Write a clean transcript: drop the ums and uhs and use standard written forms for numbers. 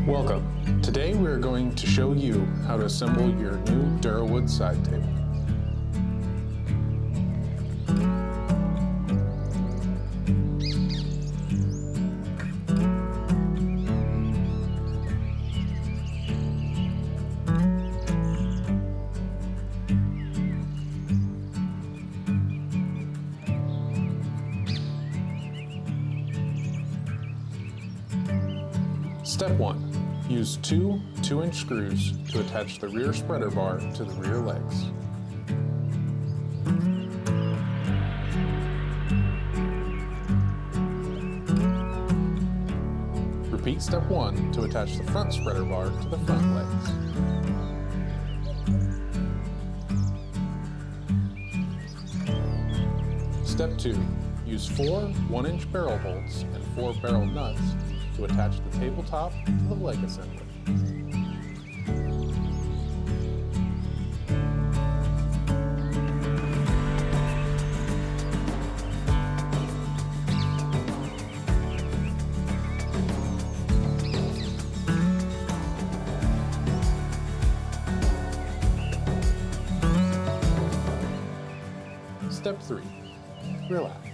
Welcome. Today we are going to show you how to assemble your new DURAWOOD side table. Step 1. Use two 2-inch screws to attach the rear spreader bar to the rear legs. Repeat step 1 to attach the front spreader bar to the front legs. Step 2. Use 4 1-inch barrel bolts and 4 barrel nuts to attach the tabletop to the leg assembly. Step 3. Relax.